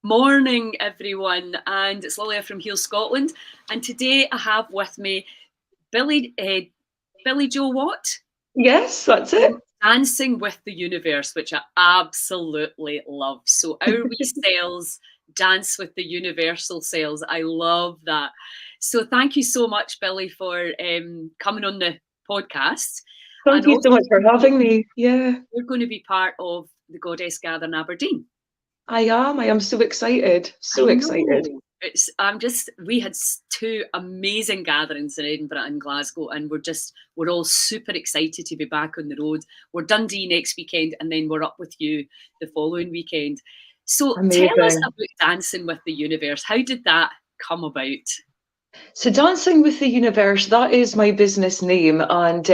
Morning, everyone, and it's Lilia from Heal Scotland. And today I have with me Billie Jo Watt Yes, that's it. from Dancing with the Universe, which I absolutely love. So our wee cells dance with the universal cells. I love that. So thank you so much, Billie, for coming on the podcast. Thank And you so also, much for having me. Yeah, you're going to be part of the Goddess Gather in Aberdeen. I am. I am so excited. I So excited. know. We had two amazing gatherings in Edinburgh and Glasgow, and we're all super excited to be back on the road. We're Dundee next weekend, and then we're up with you the following weekend. So tell us Amazing. about Dancing with the Universe. How did that come about? So, Dancing with the Universe, that is my business name. And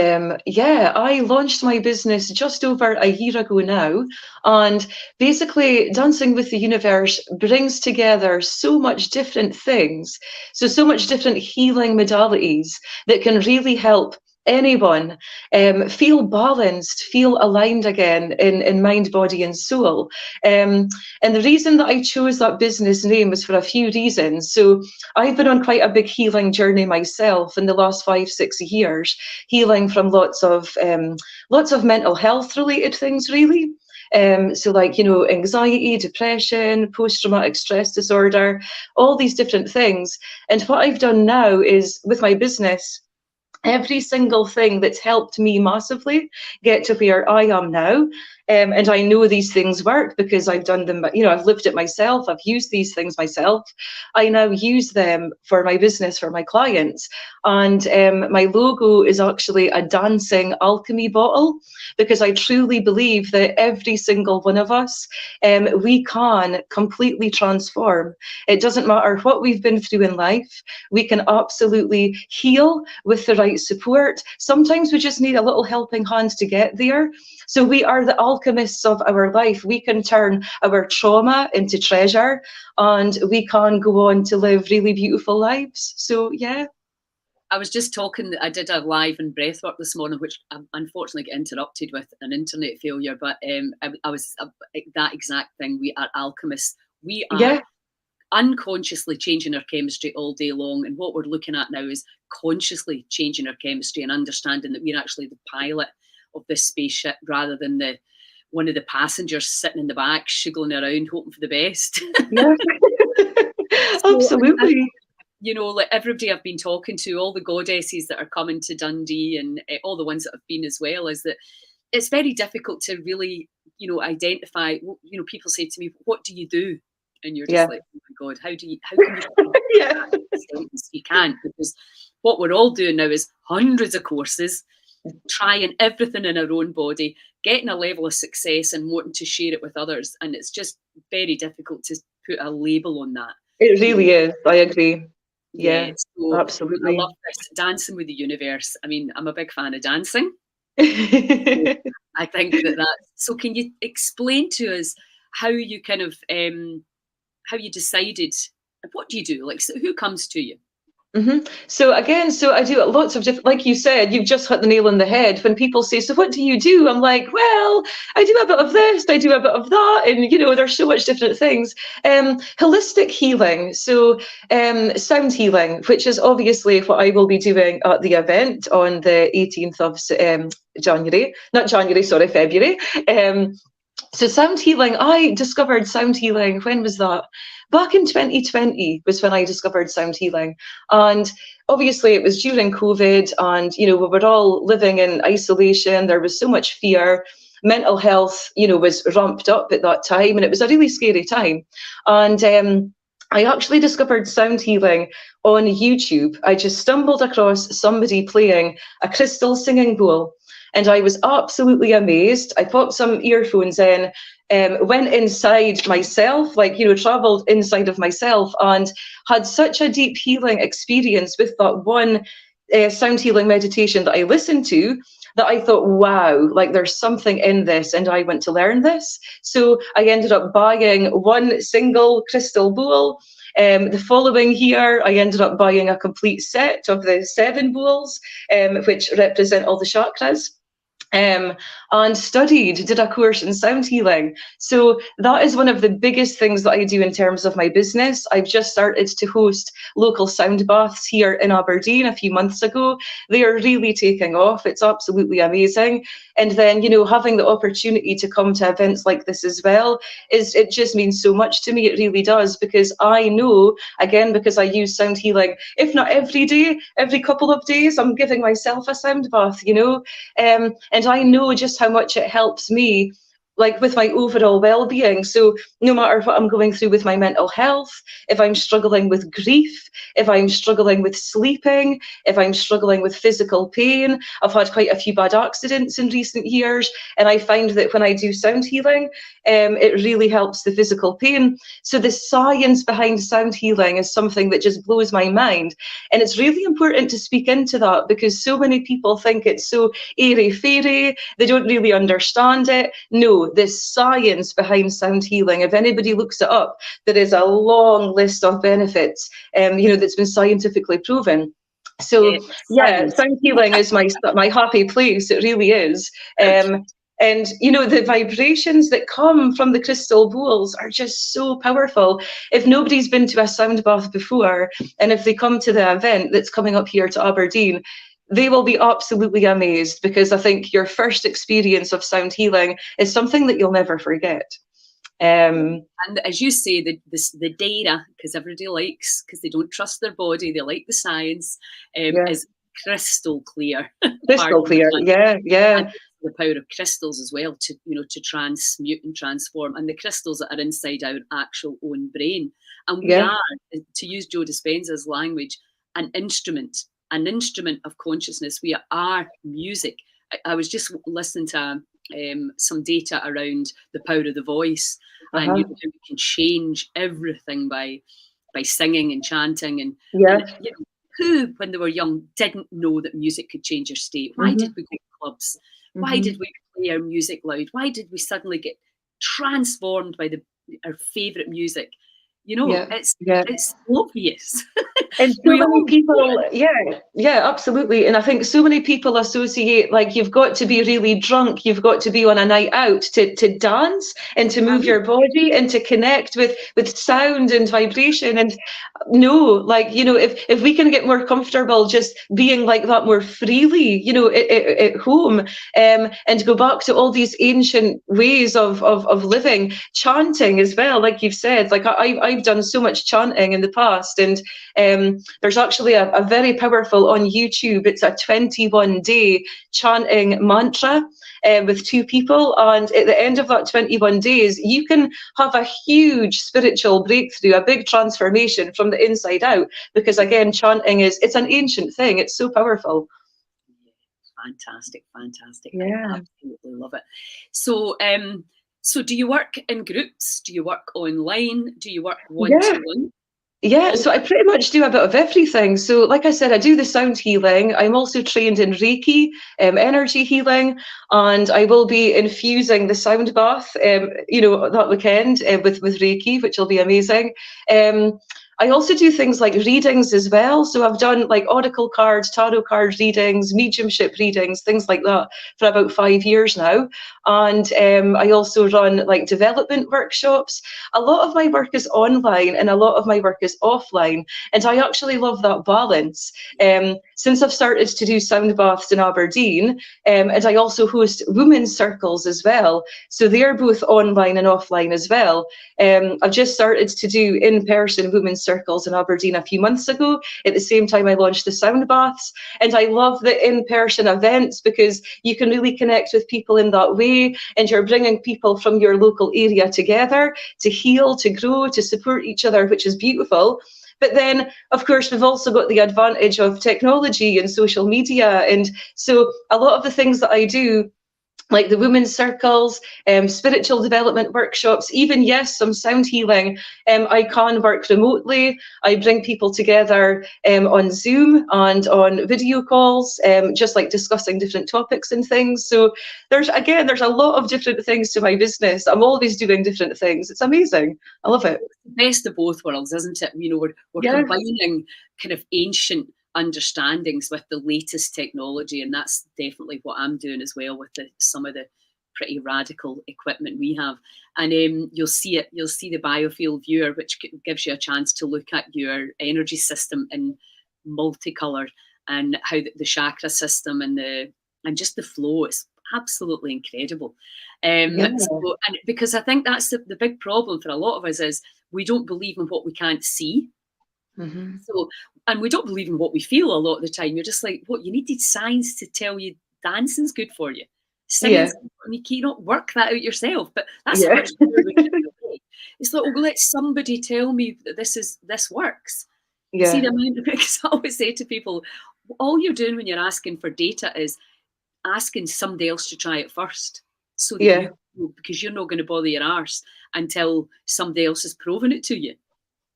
yeah, I launched my business just over a year ago now. And basically, Dancing with the Universe brings together so much different things. So much different healing modalities that can really help anyone feel balanced, feel aligned again in mind, body, and soul. And the reason that I chose that business name was for a few reasons. So, I've been on quite a big healing journey myself in the last 5, 6 years, healing from lots of mental health related things, really. So, like, anxiety, depression, post traumatic stress disorder, all these different things. And what I've done now is with my business, every single thing that's helped me massively get to where I am now. And I know these things work because I've done them, I've lived it myself, I've used these things myself. I now use them for my business, for my clients. And my logo is actually a dancing alchemy bottle because I truly believe that every single one of us, we can completely transform. It doesn't matter what we've been through in life, we can absolutely heal with the right support. Sometimes we just need a little helping hand to get there. So we are the alchemists of our life. We can turn our trauma into treasure, and we can go on to live really beautiful lives. So yeah. I was just talking. I did a live and breathwork this morning, which I unfortunately got interrupted with an internet failure. But I was that exact thing. We are alchemists. We are Yeah. unconsciously changing our chemistry all day long. And what we're looking at now is consciously changing our chemistry and understanding that we're actually the pilot of this spaceship rather than the one of the passengers sitting in the back, shiggling around, hoping for the best. Yeah. So, Absolutely. like everybody I've been talking to, all the goddesses that are coming to Dundee and all the ones that have been as well, is that it's very difficult to really, identify. People say to me, "What do you do?" And you're just Yeah. like, "Oh my God, how can you?" Yeah. You can't, because what we're all doing now is hundreds of courses, trying everything in our own body, getting a level of success and wanting to share it with others, and it's just very difficult to put a label on that. It You know, really is. I agree. yeah, Yeah, so I absolutely. love this Dancing with the Universe. I mean, I'm a big fan of dancing. So I think that. So, can you explain to us how you kind of how you decided? What do you do? Like, so who comes to you? So again, so I do lots of different, like you said, you've just hit the nail on the head. When people say, "So what do you do?" I'm like, "Well, I do a bit of this, I do a bit of that," and there's so much different things. Holistic healing, so sound healing, which is obviously what I will be doing at the event on the 18th of January, not January, sorry, February. So sound healing, I discovered sound healing. When was that? Back in 2020 was when I discovered sound healing. And obviously it was during COVID, and, we were all living in isolation. There was so much fear. Mental health, was ramped up at that time, and it was a really scary time. And I actually discovered sound healing on YouTube. I just stumbled across somebody playing a crystal singing bowl, and I was absolutely amazed. I popped some earphones in, went inside myself, traveled inside of myself, and had such a deep healing experience with that one sound healing meditation that I listened to, that I thought, wow, like there's something in this, and I want to learn this. So I ended up buying one single crystal bowl. The following year, I ended up buying a complete set of the 7 bowls, which represent all the chakras. and did a course in sound healing. So that is one of the biggest things that I do in terms of my business. I've just started to host local sound baths here in Aberdeen a few months ago. They are really taking off. It's absolutely amazing. And then, you know, having the opportunity to come to events like this as well, it just means so much to me. It really does, because I know, again, because I use sound healing, if not every day, every couple of days, I'm giving myself a sound bath, you know, and I know just how much it helps me, like with my overall well-being. So no matter what I'm going through with my mental health, if I'm struggling with grief, if I'm struggling with sleeping, if I'm struggling with physical pain, I've had quite a few bad accidents in recent years, and I find that when I do sound healing, it really helps the physical pain. So the science behind sound healing is something that just blows my mind. And it's really important to speak into that, because so many people think it's so airy-fairy, they don't really understand it. No, the science behind sound healing, if anybody looks it up, there is a long list of benefits, you know, that's been scientifically proven. So yeah, Science. sound healing is my happy place. It really is. And you know, the vibrations that come from the crystal bowls are just so powerful. If nobody's been to a sound bath before, and if they come to the event that's coming up here to Aberdeen, they will be absolutely amazed, because I think your first experience of sound healing is something that you'll never forget. And as you say, the data, because everybody likes, because they don't trust their body, they like the science, Yeah, is crystal clear. crystal clear. Yeah, And yeah, the power of crystals as well to, you know, to transmute and transform. And the crystals that are inside our actual own brain. And we yeah. are, to use Joe Dispenza's language, an instrument of consciousness. We are music. I was just listening to some data around the power of the voice, and you Uh-huh. know how we can change everything by singing and chanting, and Yeah. you know, who, when they were young, didn't know that music could change your state? Why did Mm-hmm. we go to clubs? Why Mm-hmm. did we play our music loud? Why did we suddenly get transformed by our favourite music? You know, Yeah. Yeah. it's obvious. And so We many all people, yeah, absolutely. And I think so many people associate, like, you've got to be really drunk, you've got to be on a night out to dance and to move your body and to connect with sound and vibration. And no, like, you know, if we can get more comfortable just being like that more freely, you know, at home, and go back to all these ancient ways of living, chanting as well, like you've said, like I've done so much chanting in the past. And there's actually a very powerful on YouTube. It's a 21-day chanting mantra with two people. And at the end of that 21 days, you can have a huge spiritual breakthrough, a big transformation from the inside out. Because again, chanting it's an ancient thing. It's so powerful. fantastic, fantastic. I Yeah. absolutely love it. So, so do you work in groups? Do you work online? Do you work one Yeah. to one? Yeah, All so I pretty much do a bit of everything. So, like I said, I do the sound healing. I'm also trained in Reiki, energy healing, and I will be infusing the sound bath, you know, that weekend with Reiki, which will be amazing. I also do things like readings as well. So I've done like oracle cards, tarot card readings, mediumship readings, things like that for about 5 years now. And I also run like development workshops. A lot of my work is online and a lot of my work is offline, and I actually love that balance. Since I've started to do sound baths in Aberdeen, and I also host women's circles as well, so they're both online and offline as well. I've just started to do in-person women's circles in Aberdeen a few months ago. At the same time, I launched the sound baths, and I love the in-person events because you can really connect with people in that way, and you're bringing people from your local area together to heal, to grow, to support each other, which is beautiful. But then, of course, we've also got the advantage of technology and social media. And so a lot of the things that I do, like the women's circles, spiritual development workshops, even, yes, some sound healing, I can work remotely. I bring people together on Zoom and on video calls, just like discussing different topics and things. So there's a lot of different things to my business. I'm always doing different things. It's amazing. I love it. best of both worlds, isn't it? You know, we're Yeah. combining kind of ancient understandings with the latest technology, and that's definitely what I'm doing as well with some of the pretty radical equipment we have. And you'll see it. You'll see the biofield viewer, which gives you a chance to look at your energy system in multicolour, and how the chakra system and just the flow is absolutely incredible. So, and because I think that's the big problem for a lot of us is we don't believe in what we can't see. So, and we don't believe in what we feel a lot of the time. You're just like, what, you needed science to tell you dancing's good for you. Singing's good for you. You cannot work that out yourself. But that's how much we give it away. It's like, oh, let somebody tell me that this works. See the amount of, because I always say to people, all you're doing when you're asking for data is asking somebody else to try it first. So that you, because you're not going to bother your arse until somebody else has proven it to you.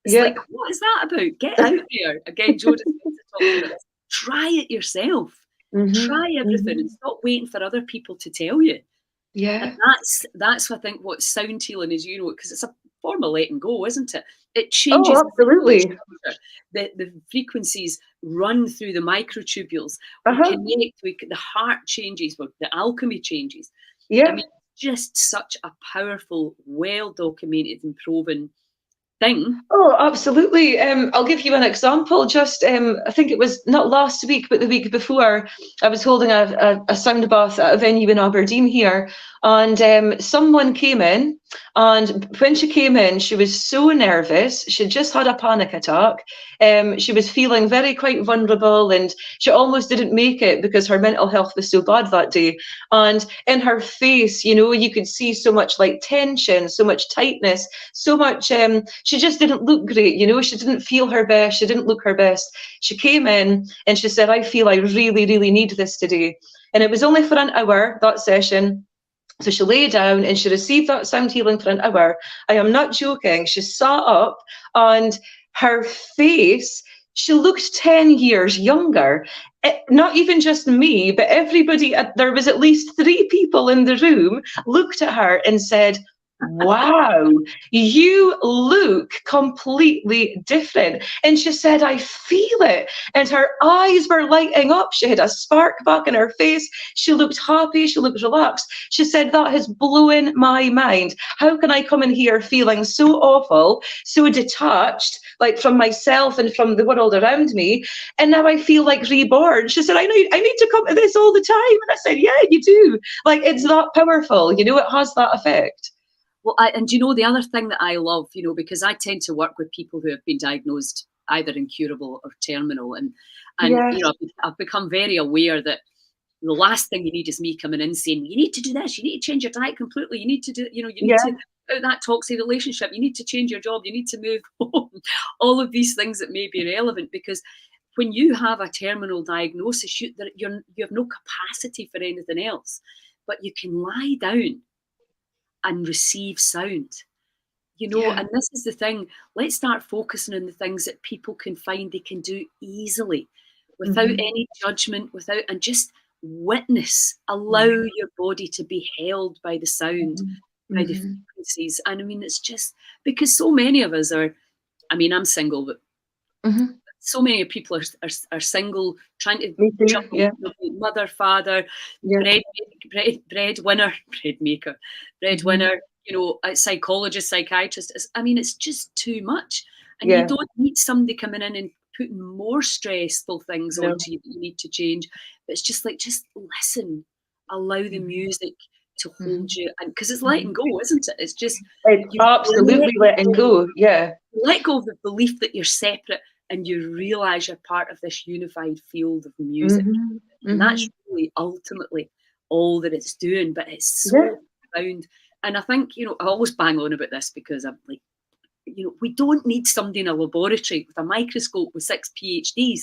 It's like, what is that about? Get out there. Again, Joe just talking about this. Try it yourself. Try everything and stop waiting for other people to tell you. And that's I think what sound healing is, because it's a form of letting go, isn't it? It changes. Oh, absolutely. The frequencies run through the microtubules. We connect. The heart changes. The alchemy changes. I mean, just such a powerful, well-documented and proven thing. Oh, absolutely. I'll give you an example. Just, I think it was not last week, but the week before, I was holding a sound bath at a venue in Aberdeen here, and someone came in, and when she came in, she was so nervous. She just had a panic attack. She was feeling quite vulnerable, and she almost didn't make it because her mental health was so bad that day. And in her face, you could see so much like tension, so much tightness, so much, she just didn't look great, she didn't feel her best, she didn't look her best. She came in and she said, I feel I really, really need this today. And it was only for an hour, that session. So she lay down and she received that sound healing for an hour. I am not joking. She sat up and her face, she looked 10 years younger. Not even just me, but everybody, there was at least 3 people in the room, looked at her and said, wow, you look completely different. And she said, I feel it. And her eyes were lighting up. She had a spark back in her face. She looked happy. She looked relaxed. She said, that has blown my mind. How can I come in here feeling so awful, so detached, like from myself and from the world around me, and now I feel like reborn? She said, I need to come to this all the time. And I said, yeah, you do. Like, it's that powerful. It has that effect. Well, and the other thing that I love, because I tend to work with people who have been diagnosed either incurable or terminal, and I've become very aware that the last thing you need is me coming in saying, you need to do this, you need to change your diet completely, you need to do, you need to out that toxic relationship, you need to change your job, you need to move home, all of these things that may be irrelevant, because when you have a terminal diagnosis, you have no capacity for anything else, but you can lie down and receive sound, and this is the thing. Let's start focusing on the things that people can find they can do easily, without any judgment, and just witness, allow your body to be held by the sound, by the frequencies. And I mean, it's just because so many of us are, I'm single, but so many people are single, trying to juggle, mother, father, breadwinner, psychologist, psychiatrist. It's just too much. And you don't need somebody coming in and putting more stressful things onto you that you need to change. But it's just listen, allow the music to hold you. And because it's letting go, isn't it? It's just absolutely letting go. Yeah. Let go of the belief that you're separate, and you realize you're part of this unified field of music. And that's really ultimately all that it's doing, but it's so profound. And I think, I always bang on about this because I'm like, we don't need somebody in a laboratory with a microscope with 6 PhDs.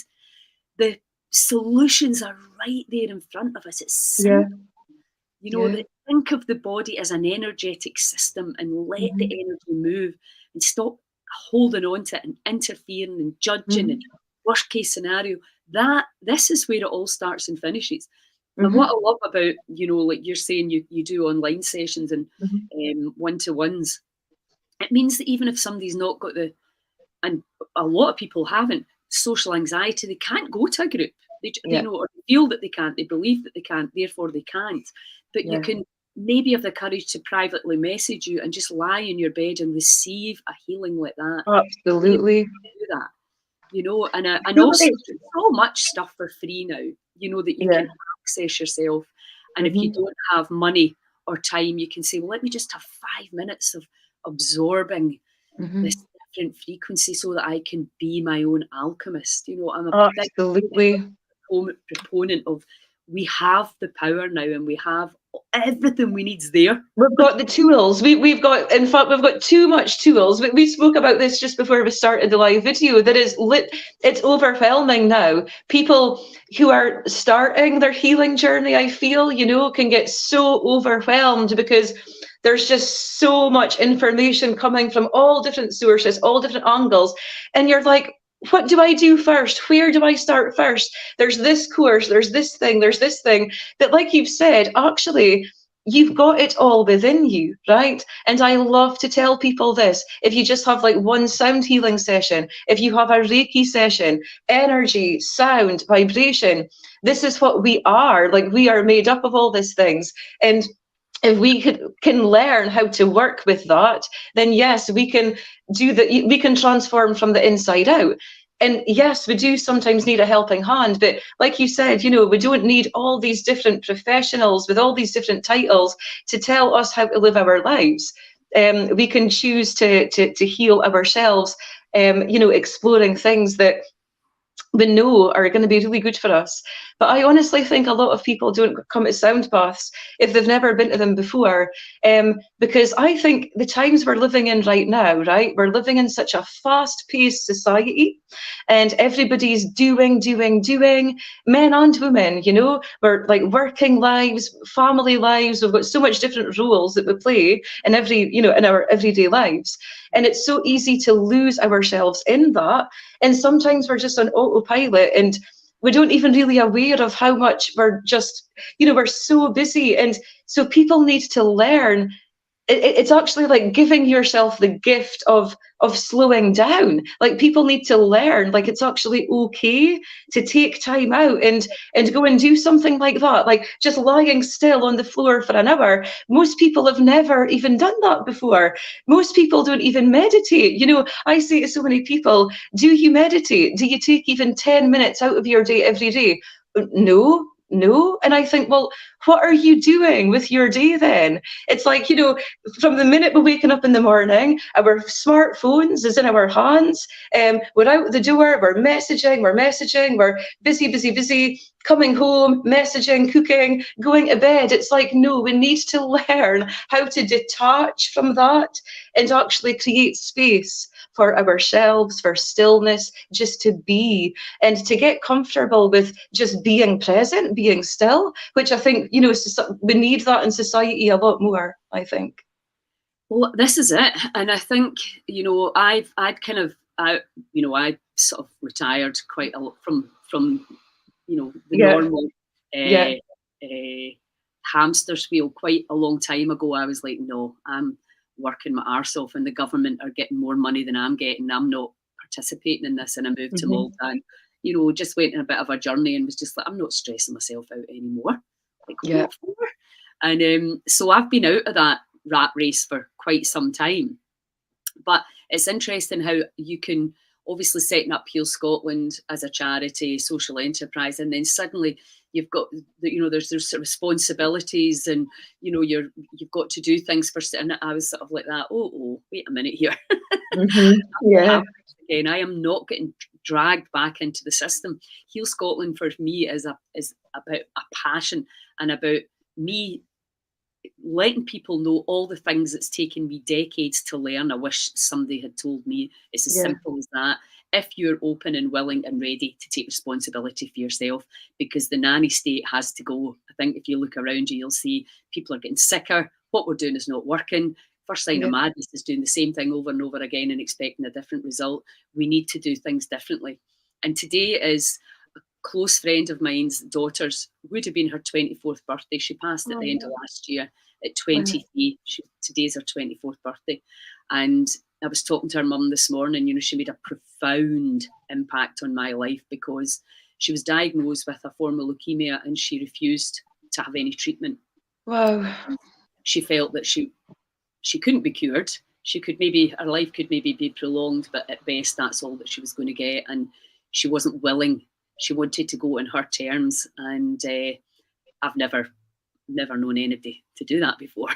The solutions are right there in front of us. It's simple. Think of the body as an energetic system and let the energy move, and stop holding on to it and interfering and judging and worst case scenario. This is where it all starts and finishes. And what I love about, like you're saying, you do online sessions and one-to-ones, it means that even if somebody's not got and a lot of people haven't, social anxiety, they can't go to a group. They or feel that they can't, they believe that they can't, therefore they can't. But maybe have the courage to privately message you and just lie in your bed and receive a healing like that. Absolutely. Do that, and also there's so much stuff for free now, that you can access yourself. And if you don't have money or time, you can say, well, let me just have 5 minutes of absorbing this different frequency so that I can be my own alchemist. I'm a big proponent of, we have the power now, and we have everything we need's there. We've got the tools. We've got, in fact, we've got too much tools. We spoke about this just before we started the live video. That is it's overwhelming now. People who are starting their healing journey, I feel, can get so overwhelmed because there's just so much information coming from all different sources, all different angles. And you're like, what do I do first? Where do I start first? There's this course, there's this thing, there's this thing. But like you've said, actually, you've got it all within you, right? And I love to tell people this. If you just have like one sound healing session, if you have a Reiki session, energy, sound, vibration, this is what we are. Like, we are made up of all these things. And if we can learn how to work with that, then yes, we can we can transform from the inside out. And yes, we do sometimes need a helping hand, but like you said, we don't need all these different professionals with all these different titles to tell us how to live our lives. We can choose to heal ourselves, exploring things that we know are going to be really good for us. But I honestly think a lot of people don't come to sound baths if they've never been to them before, because I think the times we're living in right now, right, we're living in such a fast-paced society, and everybody's doing, men and women, we're like working lives, family lives, we've got so much different roles that we play in in our everyday lives. And it's so easy to lose ourselves in that. And sometimes we're just on autopilot, and we don't even really aware of how much we're just, we're so busy. And so people need to learn. It's actually like giving yourself the gift of slowing down. Like, people need to learn, like, it's actually okay to take time out and go and do something like that. Like, just lying still on the floor for an hour. Most people have never even done that before. Most people don't even meditate. I say to so many people, do you meditate? Do you take even 10 minutes out of your day every day? No. And I think, well, what are you doing with your day then? It's like, from the minute we're waking up in the morning, our smartphones is in our hands, we're out the door, we're messaging, we're busy, coming home, messaging, cooking, going to bed. It's like, no, we need to learn how to detach from that and actually create space for ourselves, for stillness, just to be, and to get comfortable with just being present, being still, which I think, we need that in society a lot more, I think. Well, this is it. And I think, I sort of retired quite a lot from the normal hamster's wheel quite a long time ago. I was like, no, I'm working my arse off, and the government are getting more money than I'm getting. I'm not participating in this. And I moved to Malta, and just went on a bit of a journey, and was just like, I'm not stressing myself out anymore. Like, what for? And so I've been out of that rat race for quite some time. But it's interesting how you can, obviously, setting up Heal Scotland as a charity, social enterprise, and then suddenly you've got, there's responsibilities, and you've got to do things for. And I was sort of like that. Oh, wait a minute here. Yeah. Again, I am not getting dragged back into the system. Heal Scotland for me is about a passion, and about me letting people know all the things that's taken me decades to learn. I wish somebody had told me. It's as simple as that. If you're open and willing and ready to take responsibility for yourself, because the nanny state has to go. I think if you look around you, you'll see people are getting sicker. What we're doing is not working. First sign of madness is doing the same thing over and over again and expecting a different result. We need to do things differently. And today is a close friend of mine's daughter's, would have been her 24th birthday. She passed at the end of last year at 23. Today's her 24th birthday. And I was talking to her mum this morning. She made a profound impact on my life, because she was diagnosed with a form of leukemia and she refused to have any treatment. Wow. she felt that she couldn't be cured. She could maybe, her life could maybe be prolonged, but at best that's all that she was going to get. And she wasn't willing. She wanted to go on her terms. And I've never known anybody to do that before.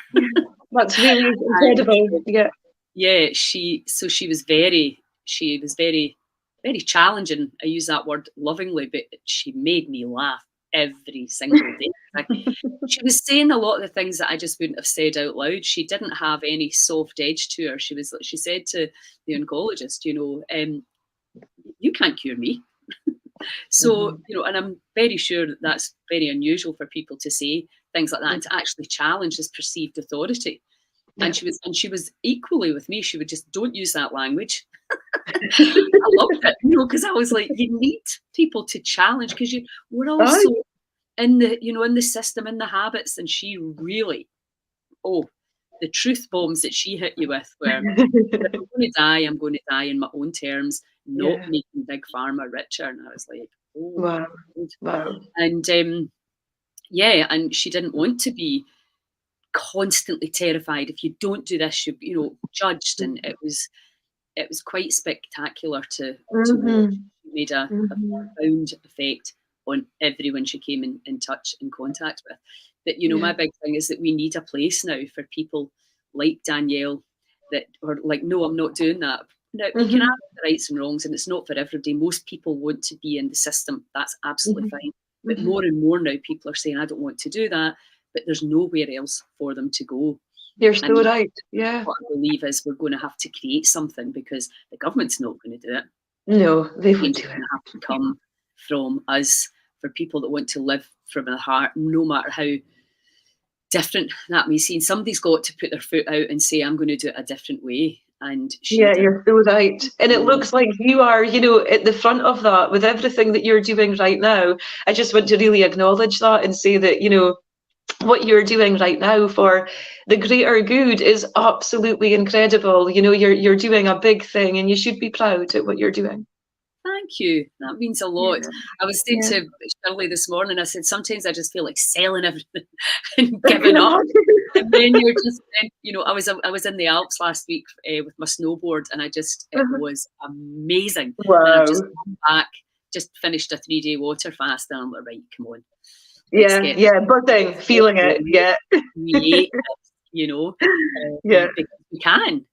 That's really incredible. And, yeah, she was very, very challenging. I use that word lovingly, but she made me laugh every single day. Like, she was saying a lot of the things that I just wouldn't have said out loud. She didn't have any soft edge to her. She said to the oncologist, you can't cure me. So, and I'm very sure that that's very unusual for people to say things like that and to actually challenge this perceived authority. Yeah. And she was equally with me. She would just, don't use that language. I loved it, because I was like, you need people to challenge, because we're all so in the system, in the habits. And she really, the truth bombs that she hit you with were, if I'm going to die in my own terms, not making big pharma richer. And I was like, wow. And and she didn't want to be constantly terrified. If you don't do this, you're judged. And it was quite spectacular to watch. She made a profound effect on everyone she came in touch, in contact with. But my big thing is that we need a place now for people like Danielle that are like, no, I'm not doing that. Now, you can have the rights and wrongs, and it's not for everybody. Most people want to be in the system. That's absolutely fine. But more and more now, people are saying, I don't want to do that, but there's nowhere else for them to go. You're so right. Yeah. What I believe is we're going to have to create something, because the government's not going to do it. No, they won't do it. It's going to have to come from us, for people that want to live from the heart, no matter how different that may seem. Somebody's got to put their foot out and say, I'm going to do it a different way. And you're so right. And it looks like you are, at the front of that with everything that you're doing right now. I just want to really acknowledge that and say that, what you're doing right now for the greater good is absolutely incredible. You're doing a big thing, and you should be proud at what you're doing. Thank you. That means a lot. Yeah. I was saying to Shirley this morning, I said, sometimes I just feel like selling everything and giving up. And then you're just, I was in the Alps last week with my snowboard, and it was amazing. Wow. And I've just come back, just finished a 3-day water fast, and I'm like, right, come on. Buzzing, feeling it, create it, because we can.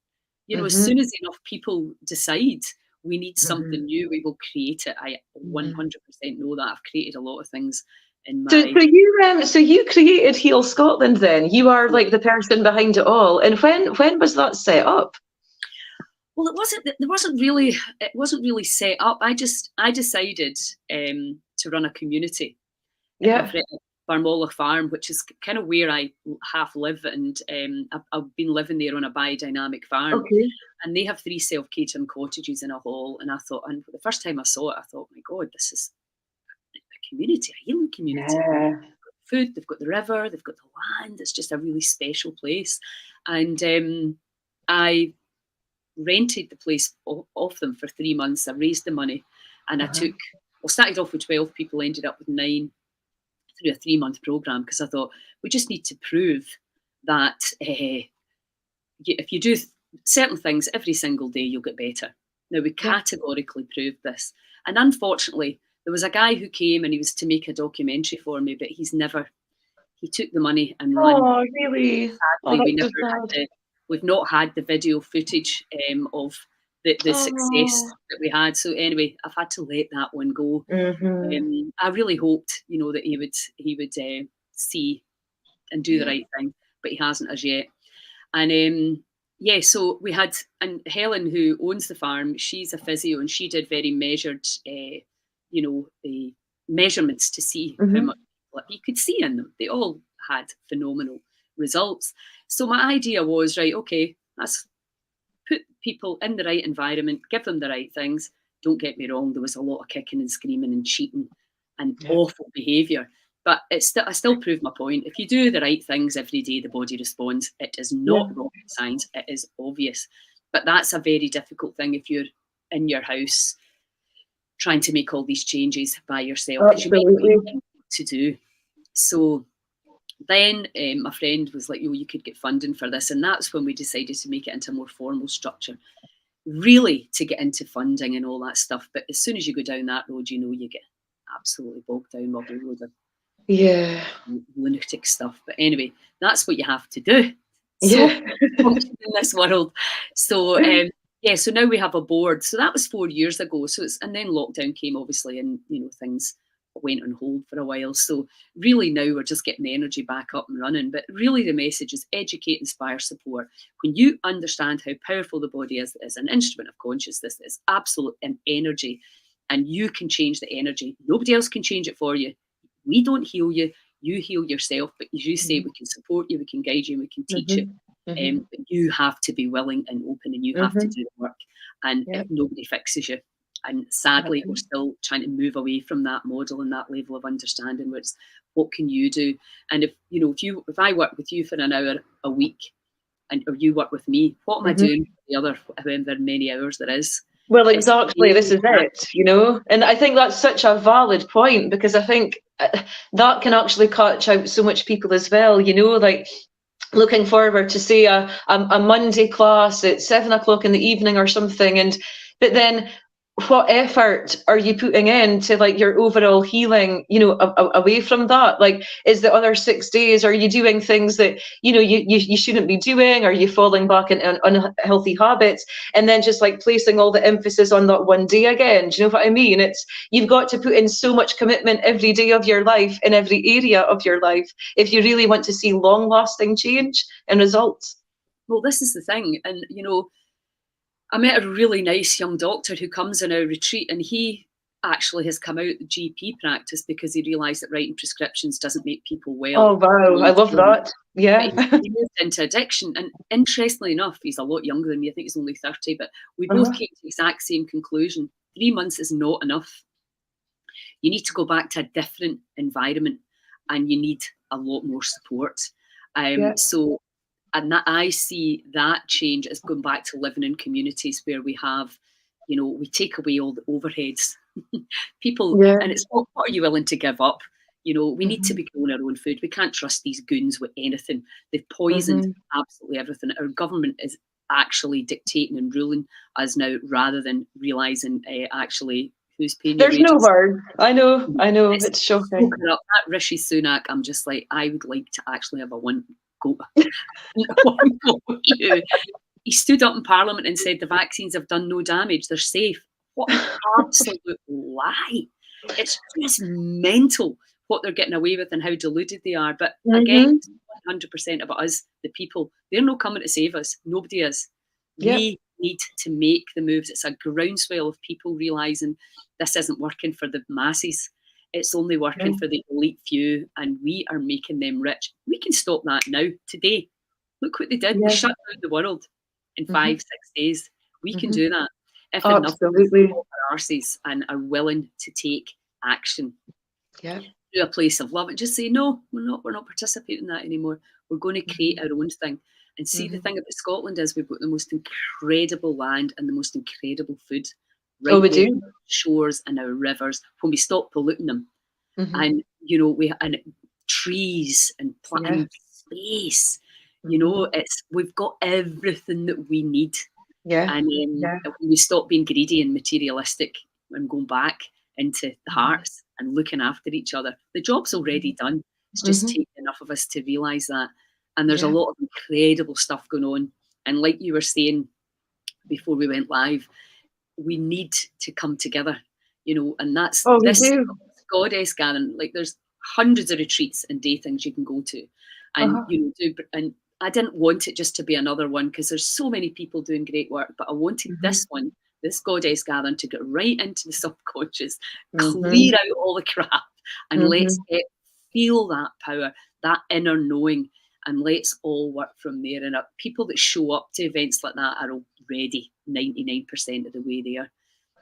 As soon as enough people decide we need something new, we will create it. I 100% know that. I've created a lot of things in my... So you created Heal Scotland then? You are like the person behind it all. And when was that set up? Well, it wasn't really set up. I decided to run a community. Yeah. Barmola Farm, which is kind of where I half live, and I've been living there on a biodynamic farm. Okay. And they have 3 self-catering cottages in a hall. And I thought, and the first time I saw it, I thought, my God, this is a community, a healing community. Yeah. They've got food, they've got the river, they've got the land. It's just a really special place. And I rented the place off them for 3 months. I raised the money, and I started off with 12 people, ended up with 9 through a 3-month program, because I thought we just need to prove that if you do certain things every single day, you'll get better. Now, we categorically proved this. And unfortunately, there was a guy who came, and he was to make a documentary for me, but he took the money and ran. Oh, really? Sadly, we've not had the video footage of the success that we had. So anyway, I've had to let that one go. I really hoped, that he would see and do the right thing, but he hasn't as yet. And so we had, and Helen, who owns the farm, she's a physio, and she did very measured, the measurements to see how much you could see in them. They all had phenomenal results. So my idea was, right, okay, let's put people in the right environment, give them the right things. Don't get me wrong, there was a lot of kicking and screaming and cheating and awful behaviour. But I still prove my point. If you do the right things every day, the body responds. It is not rocket science. It is obvious. But that's a very difficult thing if you're in your house trying to make all these changes by yourself. Because you make what you think to do. So Then my friend was like, "Oh, you could get funding for this," and that's when we decided to make it into a more formal structure, really to get into funding and all that stuff. But as soon as you go down that road, you know you get absolutely bogged down with a whole load of Yeah. lunatic stuff. But anyway, that's what you have to do. So Yeah. function in this world. So yeah, so now we have a board. So that was 4 years ago. So it's, and then lockdown came obviously, and you know things went on hold for a while. So really now we're just getting the energy back up and running. But really the message is educate, inspire, support. When you understand how powerful the body is as an instrument of consciousness, it's absolute an energy, and you can change the energy. Nobody else can change it for you. We don't heal you. You heal yourself. But as you say, we can support you, we can guide you, and we can teach you. But you have to be willing and open, and you have to do the work. And if nobody fixes you, and sadly, we're still trying to move away from that model and that level of understanding. Where it's, what can you do? And if you know, if I work with you for an hour a week, and or you work with me, what am I doing for the other however many hours there is? Well, exactly. This is it, you know, and I think that's such a valid point, because I think that can actually catch out so much people as well, you know, like looking forward to say a Monday class at 7 o'clock in the evening or something, but then what effort are you putting into like your overall healing, you know, away from that? Like, is the other 6 days, are you doing things that, you know, you shouldn't be doing? Are you falling back in unhealthy habits, and then just like placing all the emphasis on that one day again? Do you know what I mean? It's, you've got to put in so much commitment every day of your life, in every area of your life, if you really want to see long lasting change and results. Well, this is the thing. And you know, I met a really nice young doctor who comes in our retreat, and he actually has come out of the GP practice because he realised that writing prescriptions doesn't make people well. Oh wow, I love that. Yeah. But he moved into addiction, and interestingly enough, he's a lot younger than me. I think he's only 30, but we both came to the exact same conclusion. 3 months is not enough. You need to go back to a different environment, and you need a lot more support. So, and that, I see that change as going back to living in communities where we have, you know, we take away all the overheads. People, and it's what are you willing to give up? You know, we need to be growing our own food. We can't trust these goons with anything. They've poisoned absolutely everything. Our government is actually dictating and ruling us now, rather than realising actually who's paying your There's wages. no word. I know, it's shocking. That Rishi Sunak, I'm just like, I would like to actually have a one go with you. He stood up in Parliament and said the vaccines have done no damage, they're safe. What an absolute lie. It's just mental what they're getting away with and how deluded they are. But again, 100% about us, the people. They're not coming to save us. Nobody is. We need to make the moves. It's a groundswell of people realising this isn't working for the masses. It's only working for the elite few, and we are making them rich. We can stop that now, today. Look what they did. They shut down the world in 5-6 days. We can do that if enough of us off our arses and are willing to take action. To a place of love and just say, no, we're not participating in that anymore. We're going to create our own thing. And see, the thing about Scotland is we've got the most incredible land and the most incredible food. Right, we do. Our shores and our rivers, when we stop polluting them, and you know, and trees and space. You know, we've got everything that we need. And when we stop being greedy and materialistic and going back into the hearts and looking after each other, the job's already done. It's just taking enough of us to realise that. And there's a lot of incredible stuff going on. And like you were saying before we went live, we need to come together, you know, and that's this goddess gathering. Like, there's hundreds of retreats and day things you can go to, and you know, and I didn't want it just to be another one, because there's so many people doing great work, but I wanted this one, this goddess gathering, to get right into the subconscious, clear out all the crap, and let's feel that power, that inner knowing, and let's all work from there. And people that show up to events like that are already 99% of the way there.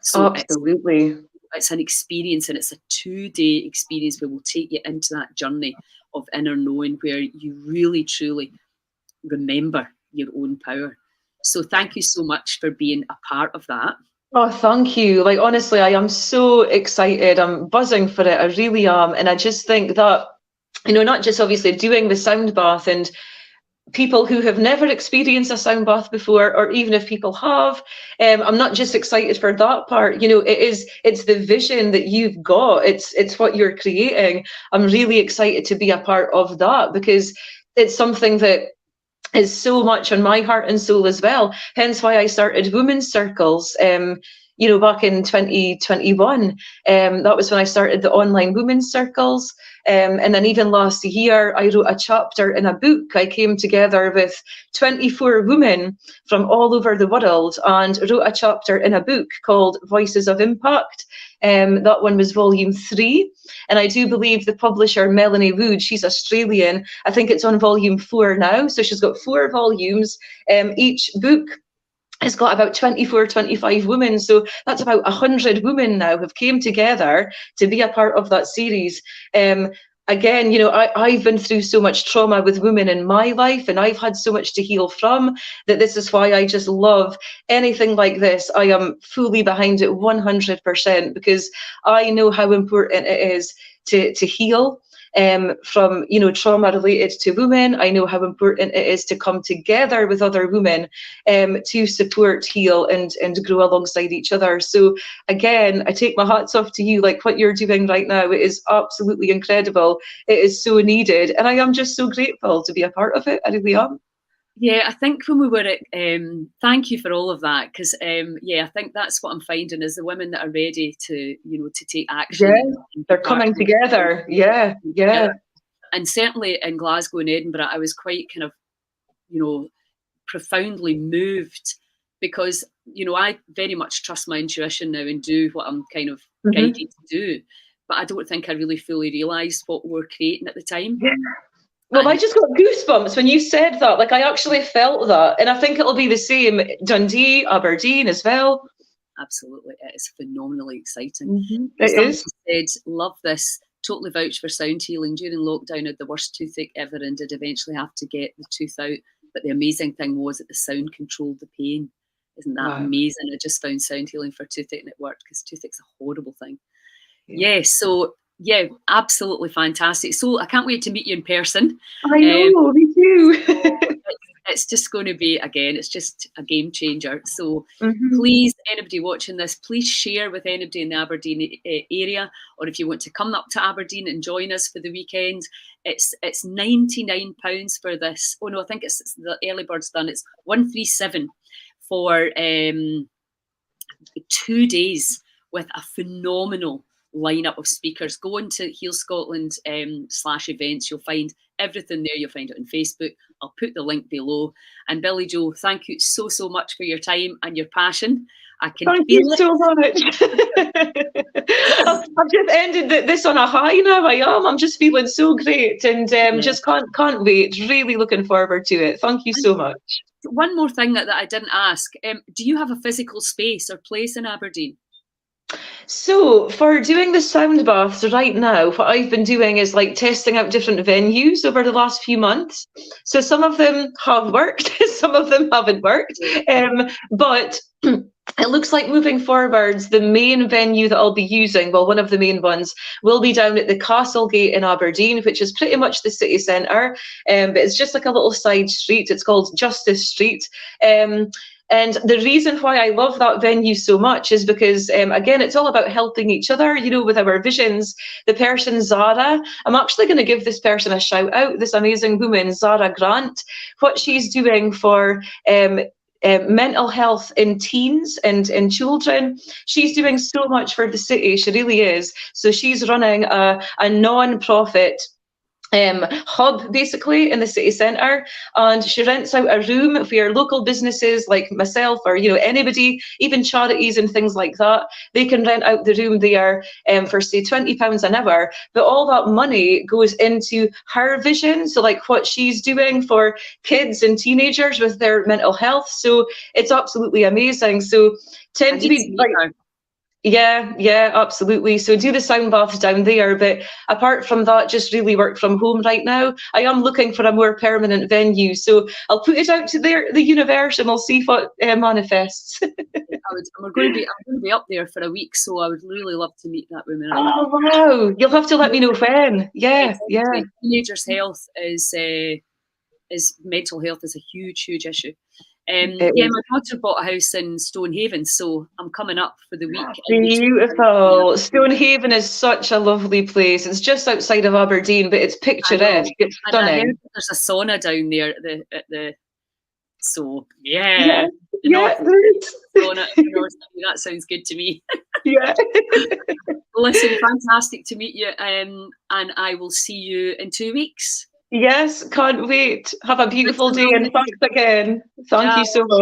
So absolutely, it's an experience, and it's a 2-day experience where we'll take you into that journey of inner knowing, where you really truly remember your own power. So thank you so much for being a part of that. Oh, thank you. Like, honestly, I am so excited. I'm buzzing for it. I really am. And I just think that you know, not just obviously doing the sound bath, and people who have never experienced a sound bath before, or even if people have, I'm not just excited for that part. You know, it's the vision that you've got. It's what you're creating. I'm really excited to be a part of that, because it's something that is so much on my heart and soul as well. Hence why I started women's circles. You know, back in 2021, that was when I started the online women's circles. And then even last year, I wrote a chapter in a book. I came together with 24 women from all over the world and wrote a chapter in a book called Voices of Impact. That one was volume 3. And I do believe the publisher, Melanie Wood, she's Australian. I think it's on volume 4 now. So she's got 4 volumes. Each book has got about 24, 25 women. So that's about 100 women now have came together to be a part of that series. Again, you know, I've been through so much trauma with women in my life, and I've had so much to heal from, that this is why I just love anything like this. I am fully behind it 100%, because I know how important it is to heal from, you know, trauma related to women. I know how important it is to come together with other women to support, heal, and grow alongside each other. So again, I take my hats off to you. Like, what you're doing right now, it is absolutely incredible. It is so needed, and I am just so grateful to be a part of it. I really am. Yeah, I think when we were at, thank you for all of that, because yeah, I think that's what I'm finding is the women that are ready to, you know, to take action. Yeah, they're coming together. Yeah, yeah. And certainly in Glasgow and Edinburgh, I was quite kind of, you know, profoundly moved, because, you know, I very much trust my intuition now and do what I'm kind of guided to do. But I don't think I really fully realised what we were creating at the time. Yeah. Well, I just got goosebumps when you said that. Like, I actually felt that. And I think it'll be the same Dundee, Aberdeen as well. Absolutely. It is phenomenally exciting. It is. Said, love this. Totally vouch for sound healing. During lockdown, I had the worst toothache ever and did eventually have to get the tooth out. But the amazing thing was that the sound controlled the pain. Isn't that amazing? I just found sound healing for toothache and it worked, because toothache's a horrible thing. Yeah, so yeah, absolutely fantastic. So I can't wait to meet you in person. I know, me too. It's just going to be, again, it's just a game changer. So please, anybody watching this, please share with anybody in the Aberdeen area, or if you want to come up to Aberdeen and join us for the weekend, it's £99 for this. Oh no, I think it's the early bird's done. It's 137 for 2 days with a phenomenal lineup of speakers. Go into Heal Scotland /events. You'll find everything there. You'll find it on Facebook. I'll put the link below. And Billie Jo, thank you so much for your time and your passion. I can thank you so much. I've just ended this on a high now. I'm just feeling so great, and just can't wait. Really looking forward to it. Thank you so much. One more thing that I didn't ask. Do you have a physical space or place in Aberdeen? So for doing the sound baths right now, what I've been doing is like testing out different venues over the last few months. So some of them have worked, some of them haven't worked. But it looks like moving forwards, the main venue that I'll be using, well, one of the main ones, will be down at the Castlegate in Aberdeen, which is pretty much the city centre. But it's just like a little side street. It's called Justice Street. And the reason why I love that venue so much is because, again, it's all about helping each other, you know, with our visions. The person, Zara, I'm actually going to give this person a shout out, this amazing woman, Zara Grant, what she's doing for mental health in teens and in children. She's doing so much for the city, she really is. So she's running a non-profit hub basically in the city centre, and she rents out a room for local businesses like myself, or you know, anybody, even charities and things like that. They can rent out the room there for say £20 an hour, but all that money goes into her vision, so like what she's doing for kids and teenagers with their mental health. So it's absolutely amazing. So tend to be like, Yeah, yeah, absolutely. So do the sound baths down there, but apart from that, just really work from home right now. I am looking for a more permanent venue, so I'll put it out to the universe, and we'll see what manifests. I'm going to be up there for a week, so I would really love to meet that woman. Oh wow! You'll have to let me know when. Yeah, yeah. Teenagers' health is mental health is a huge, huge issue. It Yeah, is. my daughter bought a house in Stonehaven, so I'm coming up for the week. Beautiful. Stonehaven is such a lovely place. It's just outside of Aberdeen, but it's I know, picturesque. It's and I heard stunning. that there's a sauna down there at the. So yeah, Yeah, the North yeah, there is. sauna, the North Sea, that sounds good to me. Yeah. Listen, fantastic to meet you, and I will see you in 2 weeks. Yes, can't wait. Have a Thanks beautiful a day, and million. thanks again. Thank Ciao. you so much.